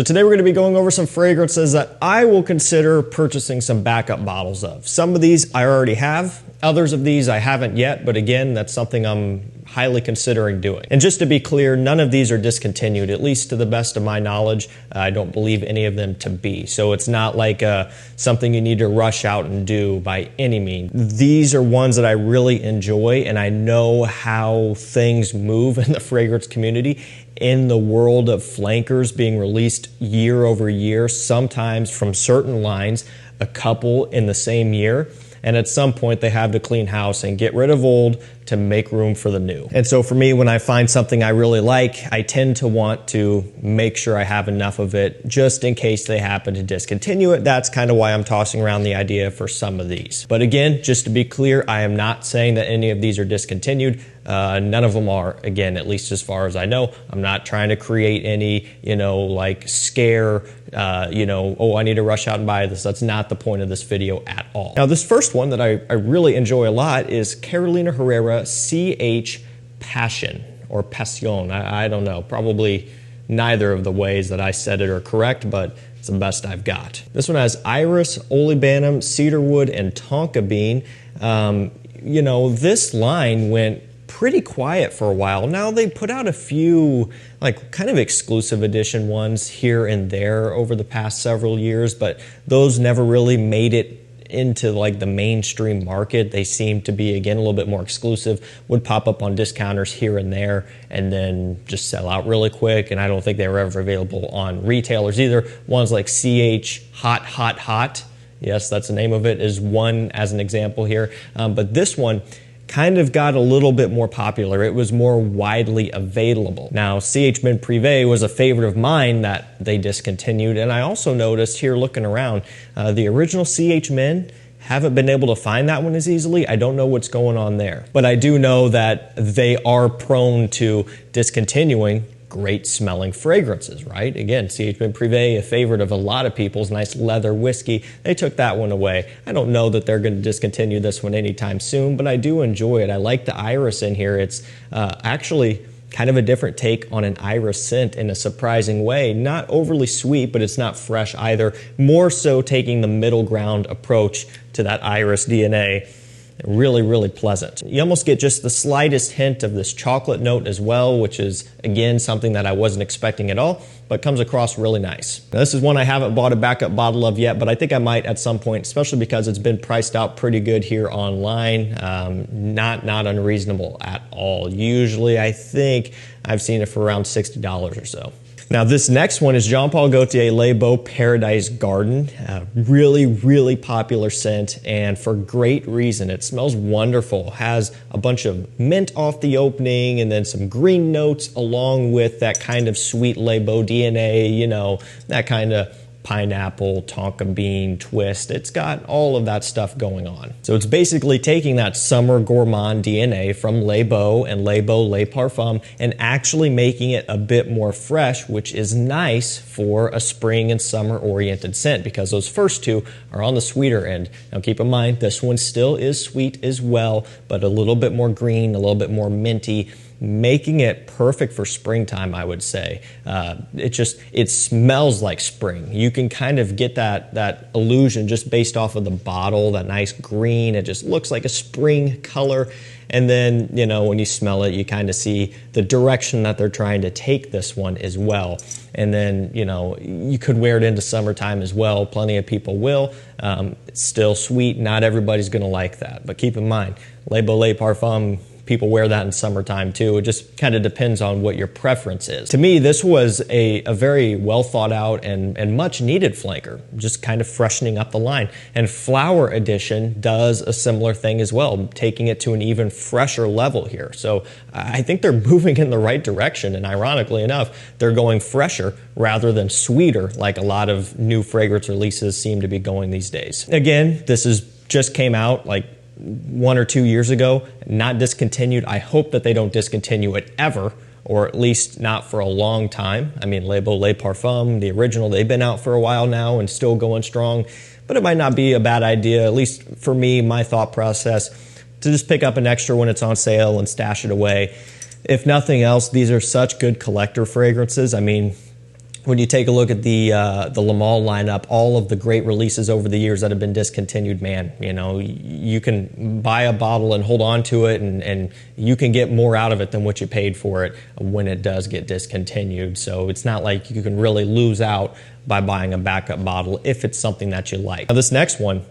So today we're going to be going over some fragrances that I will consider purchasing some backup bottles of. Some of these I already have, others of these I haven't yet, but again, that's something I'm highly considering doing. And just to be clear, none of these are discontinued, at least to the best of my knowledge. I don't believe any of them to be. So it's not like something you need to rush out and do by any means. These are ones that I really enjoy, and I know how things move in the fragrance community. In the world of flankers being released year over year, sometimes from certain lines, a couple in the same year. And at some point they have to clean house and get rid of old to make room for the new. And so for me, when I find something I really like, I tend to want to make sure I have enough of it just in case they happen to discontinue it. That's kind of why I'm tossing around the idea for some of these. But again, just to be clear, I am not saying that any of these are discontinued. None of them are, again, at least as far as I know. I'm not trying to create any, like scare, oh, I need to rush out and buy this. That's not the point of this video at all. Now, this first one that I really enjoy a lot is Carolina Herrera CH Pasion or Pasion. I don't know, probably neither of the ways that I said it are correct, but it's the best I've got. This one has iris, olibanum, cedarwood, and tonka bean. This line went pretty quiet for a while. Now they put out a few kind of exclusive edition ones here and there over the past several years, but those never really made it into the mainstream market. They seem to be, again, a little bit more exclusive, would pop up on discounters here and there and then just sell out really quick, and I don't think they were ever available on retailers either. Ones like CH Hot Hot Hot, yes, that's the name of it, is one as an example here, but this one kind of got a little bit more popular. It was more widely available. Now, CH Men Privé was a favorite of mine that they discontinued, and I also noticed here looking around, the original CH Men, haven't been able to find that one as easily. I don't know what's going on there. But I do know that they are prone to discontinuing great smelling fragrances, right? Again, CH Men Privé, a favorite of a lot of people's, nice leather whiskey. They took that one away. I don't know that they're going to discontinue this one anytime soon, but I do enjoy it. I like the iris in here. It's actually kind of a different take on an iris scent in a surprising way. Not overly sweet, but it's not fresh either. More so taking the middle ground approach to that iris DNA. Really, really pleasant. You almost get just the slightest hint of this chocolate note as well, which is, again, something that I wasn't expecting at all, but comes across really nice. Now, this is one I haven't bought a backup bottle of yet, but I think I might at some point, especially because it's been priced out pretty good here online. Not unreasonable at all. Usually, I think I've seen it for around $60 or so. Now, this next one is Jean Paul Gaultier Le Beau Paradise Garden. Really, really popular scent, and for great reason. It smells wonderful. Has a bunch of mint off the opening, and then some green notes along with that kind of sweet Le Beau DNA, that kind of pineapple, tonka bean twist. It's got all of that stuff going on. So it's basically taking that summer gourmand DNA from Le Beau and Le Beau Le Parfum and actually making it a bit more fresh, which is nice for a spring and summer oriented scent because those first two are on the sweeter end. Now keep in mind, this one still is sweet as well, but a little bit more green, a little bit more minty, making it perfect for springtime, I would say. It smells like spring. You can kind of get that illusion just based off of the bottle, that nice green. It just looks like a spring color. And then, when you smell it, you kind of see the direction that they're trying to take this one as well. And then, you could wear it into summertime as well. Plenty of people will. It's still sweet. Not everybody's going to like that. But keep in mind, Le Beau Le Parfum, people wear that in summertime too. It just kind of depends on what your preference is. To me, this was a very well thought out and much needed flanker, just kind of freshening up the line. And Flower Edition does a similar thing as well, taking it to an even fresher level here. So I think they're moving in the right direction, and ironically enough, they're going fresher rather than sweeter like a lot of new fragrance releases seem to be going these days. Again, this just came out 1 or 2 years ago, not discontinued. I hope that they don't discontinue it ever, or at least not for a long time. I mean, Le Beau Le Parfum, the original, they've been out for a while now and still going strong, but it might not be a bad idea, at least for me, my thought process, to just pick up an extra when it's on sale and stash it away. If nothing else, these are such good collector fragrances. I mean, when you take a look at the Le Mans lineup, all of the great releases over the years that have been discontinued, man, you know, you can buy a bottle and hold on to it, and you can get more out of it than what you paid for it when it does get discontinued. So it's not like you can really lose out by buying a backup bottle if it's something that you like. Now, this next one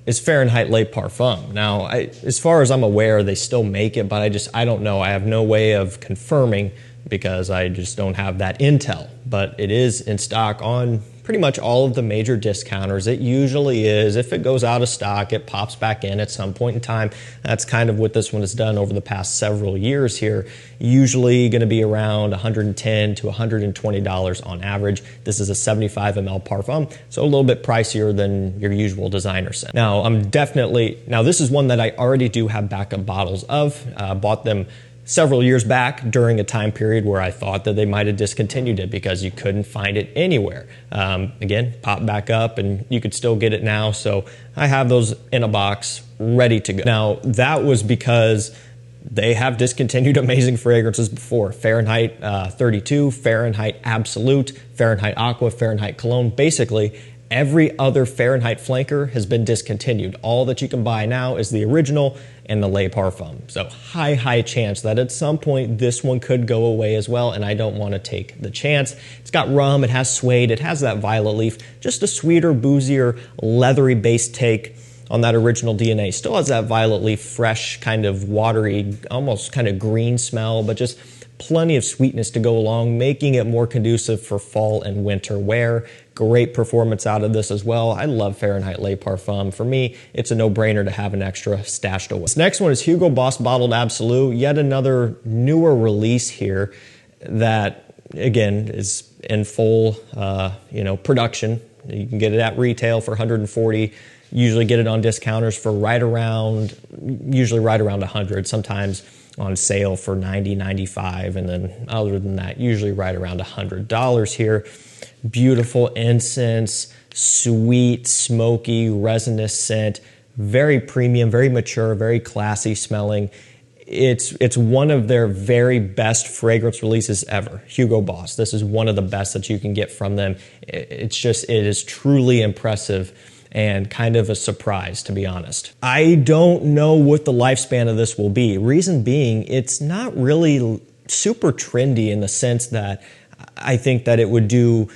is Fahrenheit Le Parfum. Now, as far as I'm aware, they still make it, but I don't know. I have no way of confirming because I just don't have that intel. But it is in stock on pretty much all of the major discounters. It usually is. If it goes out of stock, it pops back in at some point in time. That's kind of what this one has done over the past several years here. Usually going to be around $110 to $120 on average. This is a 75 ml Parfum, so a little bit pricier than your usual designer scent. Now, this is one that I already do have backup bottles of. Bought them several years back during a time period where I thought that they might have discontinued it because you couldn't find it anywhere. Again, popped back up and you could still get it now. So I have those in a box ready to go. Now, that was because they have discontinued amazing fragrances before. Fahrenheit 32, Fahrenheit Absolute, Fahrenheit Aqua, Fahrenheit Cologne. Basically, every other Fahrenheit flanker has been discontinued. All that you can buy now is the original and the Le Parfum. So high chance that at some point this one could go away as well, and I don't want to take the chance. It's got rum, it has suede, it has that violet leaf, just a sweeter, boozier, leathery based take on that original DNA. Still has that violet leaf, fresh, kind of watery, almost kind of green smell, but just plenty of sweetness to go along, making it more conducive for fall and winter wear. Great performance out of this as well. I love Fahrenheit Le Parfum. For me, it's a no-brainer to have an extra stashed away. This next one is Hugo Boss Bottled Absolu, yet another newer release here that, again, is in full production. You can get it at retail for $140. Usually get it on discounters for usually right around $100, sometimes on sale for $90, $95, and then other than that, usually right around $100 here. Beautiful incense, sweet, smoky, resinous scent, very premium, very mature, very classy smelling. It's one of their very best fragrance releases ever, Hugo Boss. This is one of the best that you can get from them. It is truly impressive and kind of a surprise, to be honest. I don't know what the lifespan of this will be. Reason being, it's not really super trendy in the sense that I think that it would do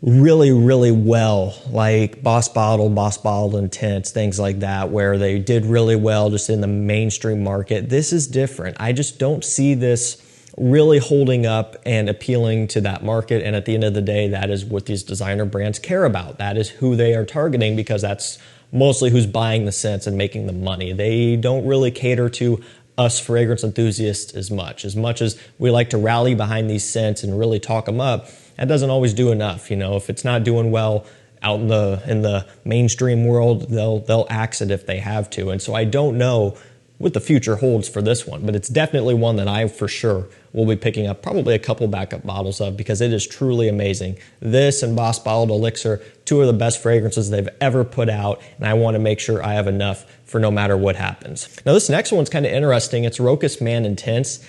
really well, like Boss Bottled Intense, things like that, where they did really well just in the mainstream market. This is different. I just don't see this really holding up and appealing to that market. And at the end of the day, that is what these designer brands care about. That is who they are targeting, because that's mostly who's buying the scents and making the money. They don't really cater to us fragrance enthusiasts as much as we like to rally behind these scents and really talk them up. That doesn't always do enough. You know, if it's not doing well out in the mainstream world, they'll axe it if they have to. And so I don't know what the future holds for this one, but it's definitely one that I for sure will be picking up probably a couple backup bottles of, because it is truly amazing. This and Boss Bottled Elixir, two of the best fragrances they've ever put out, and I want to make sure I have enough for no matter what happens. Now this next one's kind of interesting. It's Rochas Man Intense.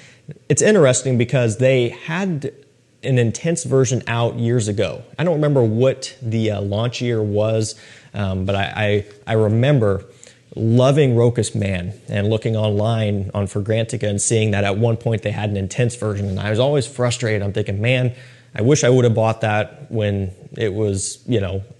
It's interesting because they had an intense version out years ago. I don't remember what the launch year was, but I remember loving Rochas Man and looking online on Fragrantica and seeing that at one point they had an intense version, and I was always frustrated. I'm thinking, man, I wish I would have bought that when it was,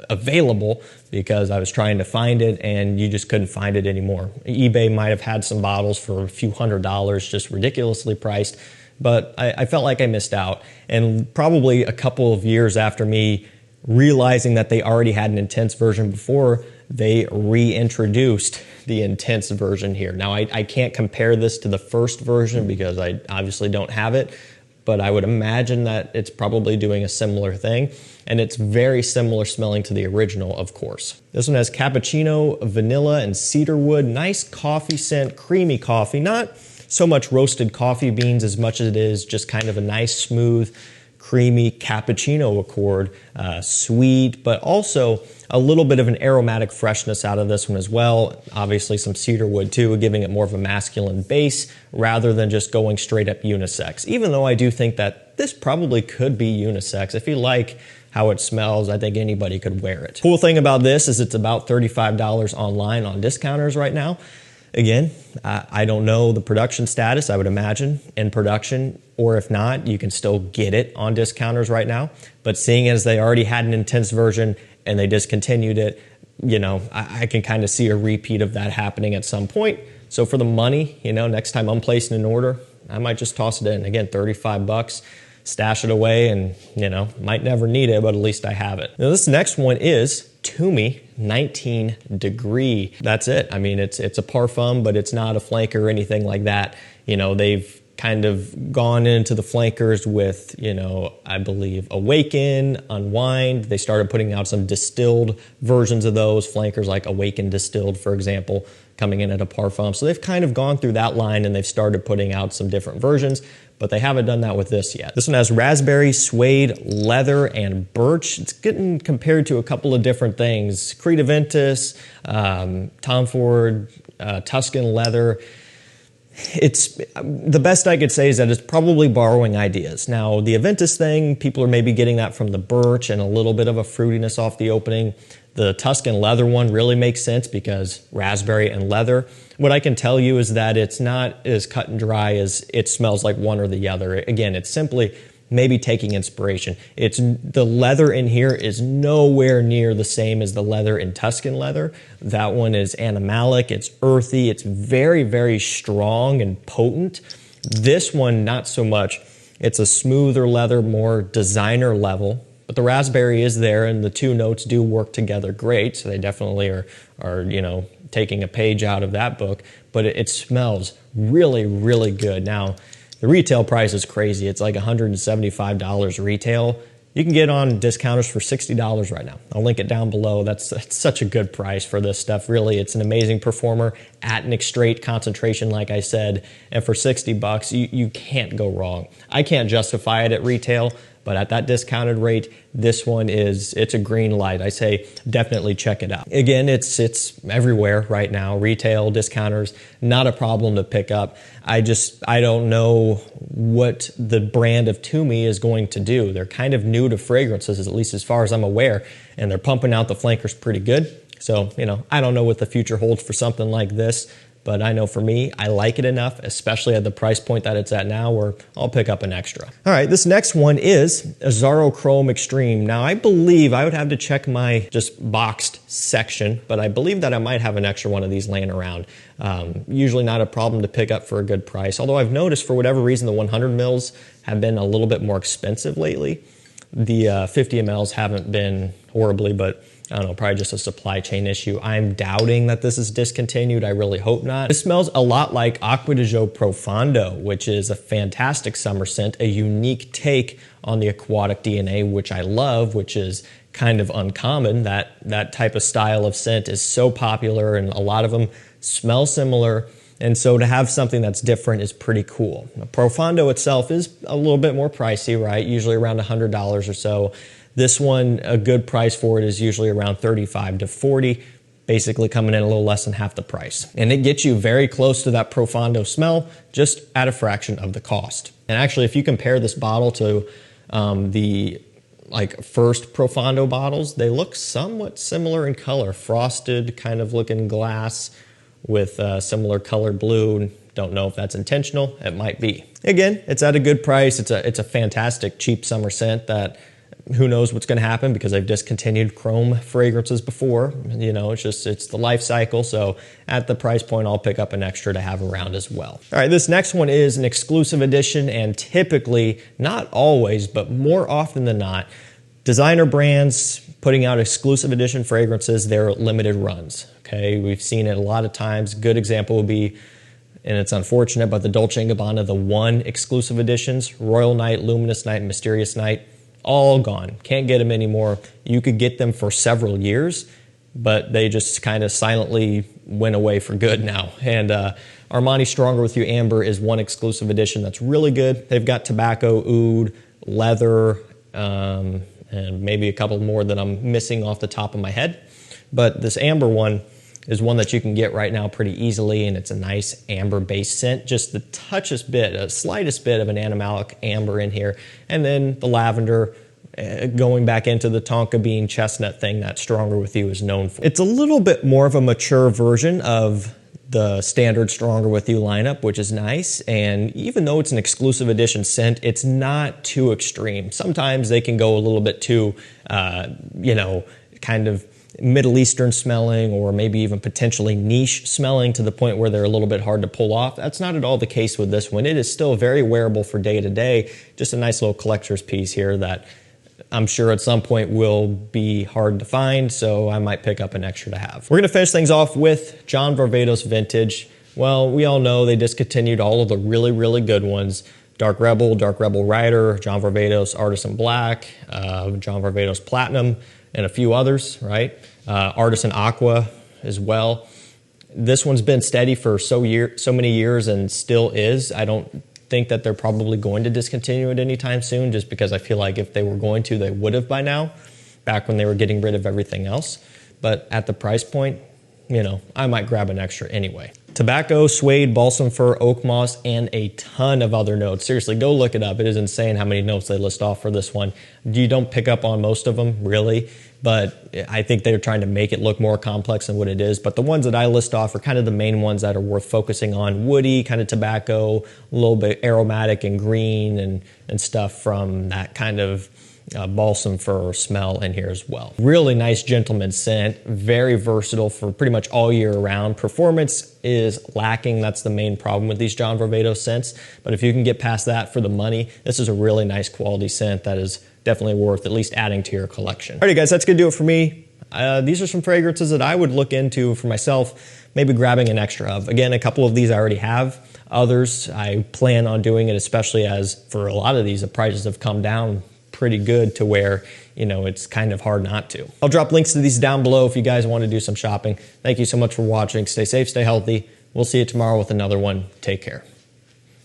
available, because I was trying to find it and you just couldn't find it anymore. eBay might have had some bottles for a few $100s, just ridiculously priced, but I felt like I missed out. And probably a couple of years after me realizing that they already had an intense version before, they reintroduced the intense version here. Now, I can't compare this to the first version because I obviously don't have it, but I would imagine that it's probably doing a similar thing, and it's very similar smelling to the original, of course. This one has cappuccino, vanilla, and cedarwood. Nice coffee scent, creamy coffee. Not so much roasted coffee beans as much as it is just kind of a nice, smooth, creamy cappuccino accord, sweet, but also a little bit of an aromatic freshness out of this one as well. Obviously some cedar wood too, giving it more of a masculine base rather than just going straight up unisex. Even though I do think that this probably could be unisex. If you like how it smells, I think anybody could wear it. Cool thing about this is it's about $35 online on discounters right now. Again, I don't know the production status. I would imagine in production, or if not, you can still get it on discounters right now. But seeing as they already had an intense version and they discontinued it, you know, I can kind of see a repeat of that happening at some point. So for the money, you know, next time I'm placing an order, I might just toss it in. Again, 35 bucks. Stash it away and, you know, might never need it, but at least I have it. Now this next one is Tumi 19 Degree. That's it. I mean, it's a parfum, but it's not a flanker or anything like that. You know, they've kind of gone into the flankers with, you know, I believe Awaken, Unwind. They started putting out some distilled versions of those flankers, like Awaken Distilled, for example, coming in at a parfum. So they've kind of gone through that line and they've started putting out some different versions, but they haven't done that with this yet. This one has raspberry, suede, leather, and birch. It's getting compared to a couple of different things. Creed Aventus, Tom Ford, Tuscan leather. It's the best I could say is that it's probably borrowing ideas. Now, the Aventus thing, people are maybe getting that from the birch and a little bit of a fruitiness off the opening. The Tuscan leather one really makes sense because raspberry and leather. What I can tell you is that it's not as cut and dry as it smells like one or the other. Again, it's simply maybe taking inspiration. It's the leather in here is nowhere near the same as the leather in Tuscan leather. That one is animalic, it's earthy, it's very, very strong and potent. This one, not so much. It's a smoother leather, more designer level. But the raspberry is there, and the two notes do work together great. So they definitely are you know, taking a page out of that book. But it smells really, really good. Now, the retail price is crazy. It's like $175 retail. You can get on discounters for $60 right now. I'll link it down below. That's such a good price for this stuff. Really, it's an amazing performer at an straight concentration, like I said. And for 60 bucks, you can't go wrong. I can't justify it at retail, but at that discounted rate, this one it's a green light. I say definitely check it out. Again, it's everywhere right now. Retail, discounters, not a problem to pick up. I don't know what the brand of Tumi is going to do. They're kind of new to fragrances, at least as far as I'm aware, and they're pumping out the flankers pretty good. So, you know, I don't know what the future holds for something like this. But I know for me, I like it enough, especially at the price point that it's at now, where I'll pick up an extra. All right, this next one is Azzaro Chrome Extreme. Now, I believe I would have to check my just boxed section, but I believe that I might have an extra one of these laying around. Usually not a problem to pick up for a good price, although I've noticed for whatever reason the 100 mils have been a little bit more expensive lately. The 50 mls haven't been horribly, but I don't know, probably just a supply chain issue. I'm doubting that this is discontinued. I really hope not. This smells a lot like Acqua di Gio Profondo, which is a fantastic summer scent, a unique take on the aquatic DNA, which I love, which is kind of uncommon. That type of style of scent is so popular, and a lot of them smell similar. And so to have something that's different is pretty cool. Now, Profondo itself is a little bit more pricey, right? Usually around $100 or so. This one, a good price for it is usually around $35 to $40, basically coming in a little less than half the price. And it gets you very close to that Profondo smell, just at a fraction of the cost. And actually, if you compare this bottle to the first Profondo bottles, they look somewhat similar in color. Frosted kind of looking glass with similar colored blue. Don't know if that's intentional. It might be. Again, it's at a good price. It's a fantastic cheap summer scent that who knows what's going to happen because I've discontinued chrome fragrances before. You know, it's the life cycle. So at the price point, I'll pick up an extra to have around as well. All right, this next one is an exclusive edition, and typically, not always, but more often than not, designer brands putting out exclusive edition fragrances, they're limited runs. Okay, we've seen it a lot of times. Good example would be, and it's unfortunate, but the Dolce & Gabbana, the one exclusive editions, Royal Night, Luminous Night, and Mysterious Night, all gone. Can't get them anymore. You could get them for several years, but they just kind of silently went away for good now. And Armani Stronger With You Amber is one exclusive edition that's really good. They've got Tobacco, Oud, leather, and maybe a couple more that I'm missing off the top of my head. But this amber one is one that you can get right now pretty easily, and it's a nice amber-based scent. Just the slightest bit of an animalic amber in here. And then the lavender, going back into the tonka bean chestnut thing that Stronger With You is known for. It's a little bit more of a mature version of the standard Stronger With You lineup, which is nice. And even though it's an exclusive edition scent, it's not too extreme. Sometimes they can go a little bit too, kind of Middle Eastern smelling, or maybe even potentially niche smelling to the point where they're a little bit hard to pull off. That's not at all the case with this one. It is still very wearable for day to day. Just a nice little collector's piece here that I'm sure at some point will be hard to find, so I might pick up an extra to have. We're going to finish things off with John Varvatos Vintage. Well, we all know they discontinued all of the really, really good ones. Dark Rebel Rider, John Varvatos Artisan Black, John Varvatos Platinum, and a few others, right? Artisan Aqua as well. This one's been steady for so many years and still is. I don't think that they're probably going to discontinue it anytime soon, just because I feel like if they were going to, they would have by now, back when they were getting rid of everything else. But at the price point, I might grab an extra anyway. Tobacco, suede, balsam fir, oak moss, and a ton of other notes. Seriously, go look it up. It is insane how many notes they list off for this one. You don't pick up on most of them, really, but I think they're trying to make it look more complex than what it is. But the ones that I list off are kind of the main ones that are worth focusing on. Woody, kind of tobacco, a little bit aromatic and green and stuff from that kind of balsam fir smell in here as well. Really nice gentleman scent, very versatile for pretty much all year round. Performance is lacking. That's the main problem with these John Varvatos scents. But if you can get past that for the money, this is a really nice quality scent that is definitely worth at least adding to your collection. Alrighty guys, that's gonna do it for me. These are some fragrances that I would look into for myself, maybe grabbing an extra of. Again, a couple of these I already have. Others, I plan on doing it, especially as for a lot of these, the prices have come down pretty good to where, it's kind of hard not to. I'll drop links to these down below if you guys want to do some shopping. Thank you so much for watching. Stay safe, stay healthy. We'll see you tomorrow with another one. Take care.